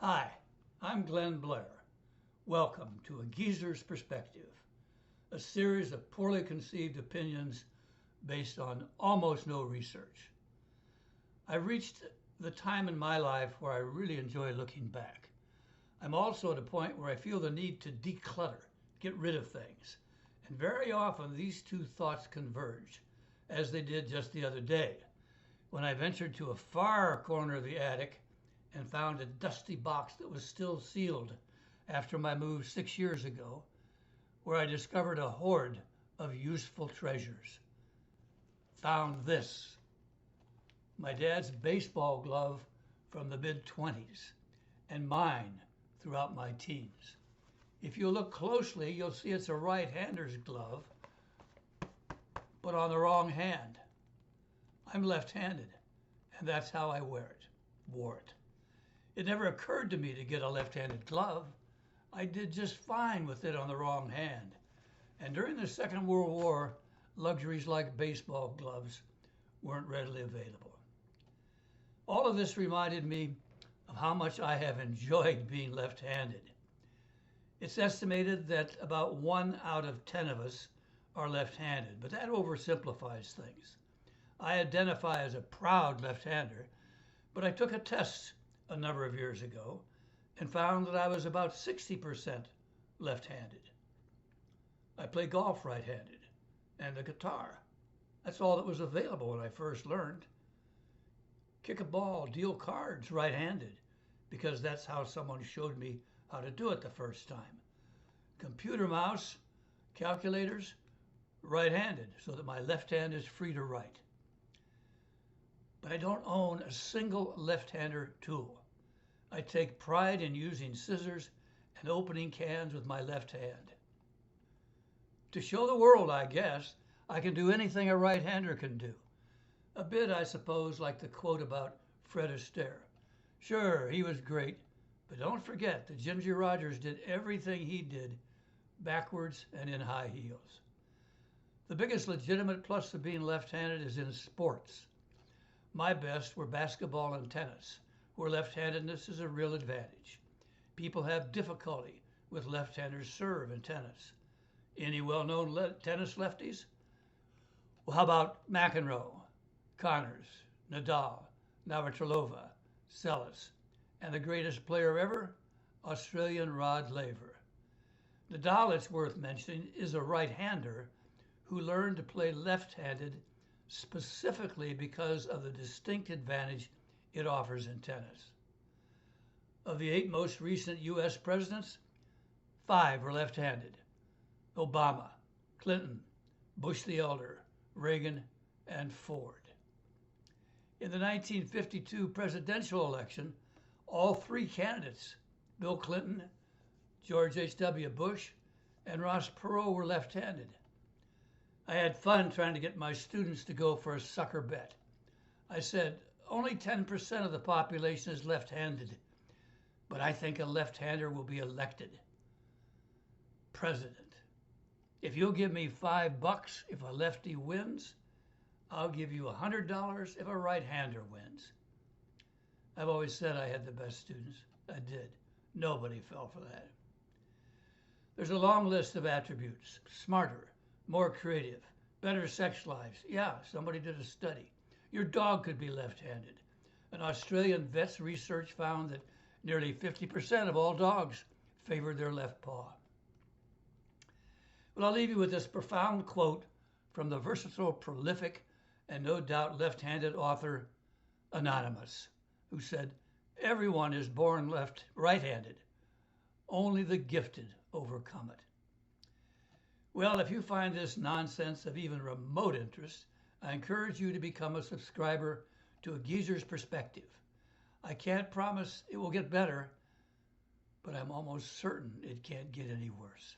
Hi, I'm Glenn Blair. Welcome to A Geezer's Perspective, a series of poorly conceived opinions based on almost no research. I've reached the time in my life where I really enjoy looking back. I'm also at a point where I feel the need to declutter, get rid of things. And very often these two thoughts converge, as they did just the other day, when I ventured to a far corner of the attic and found a dusty box that was still sealed after my move 6 years ago, where I discovered a hoard of useful treasures. Found this, my dad's baseball glove from the mid-20s, and mine throughout my teens. If you look closely, you'll see it's a right-hander's glove, but on the wrong hand. I'm left-handed, and that's how I wore it. It never occurred to me to get a left-handed glove. I did just fine with it on the wrong hand. And during the Second World War, luxuries like baseball gloves weren't readily available. All of this reminded me of how much I have enjoyed being left-handed. It's estimated that about 1 out of 10 of us are left-handed, but that oversimplifies things. I identify as a proud left-hander, but I took a test a number of years ago and found that I was about 60% left-handed. I play golf right-handed and the guitar. That's all that was available when I first learned. Kick a ball, deal cards right-handed, because that's how someone showed me how to do it the first time. Computer mouse, calculators, right-handed, so that my left hand is free to write. But I don't own a single left-hander tool. I take pride in using scissors and opening cans with my left hand. To show the world, I guess, I can do anything a right-hander can do. A bit, I suppose, like the quote about Fred Astaire. Sure, he was great, but don't forget that Ginger Rogers did everything he did backwards and in high heels. The biggest legitimate plus of being left-handed is in sports. My best were basketball and tennis, where left-handedness is a real advantage. People have difficulty with left-handers serve in tennis. Any well-known tennis lefties? Well, how about McEnroe, Connors, Nadal, Navratilova, Seles, and the greatest player ever, Australian Rod Laver. Nadal, it's worth mentioning, is a right-hander who learned to play left-handed specifically because of the distinct advantage it offers in tennis. Of the 8 most recent U.S. presidents, 5 were left-handed: Obama, Clinton, Bush the Elder, Reagan, and Ford. In the 1952 presidential election, all 3 candidates, Bill Clinton, George H.W. Bush, and Ross Perot, were left-handed. I had fun trying to get my students to go for a sucker bet. I said, only 10% of the population is left-handed, but I think a left-hander will be elected president. If you'll give me $5 if a lefty wins, I'll give you $100 if a right-hander wins. I've always said I had the best students. I did. Nobody fell for that. There's a long list of attributes: smarter, more creative, better sex lives. Yeah, somebody did a study. Your dog could be left-handed. An Australian vet's research found that nearly 50% of all dogs favored their left paw. Well, I'll leave you with this profound quote from the versatile, prolific, and no doubt left-handed author Anonymous, who said, "Everyone is born right-handed. Only the gifted overcome it." Well, if you find this nonsense of even remote interest, I encourage you to become a subscriber to A Geezer's Perspective. I can't promise it will get better, but I'm almost certain it can't get any worse.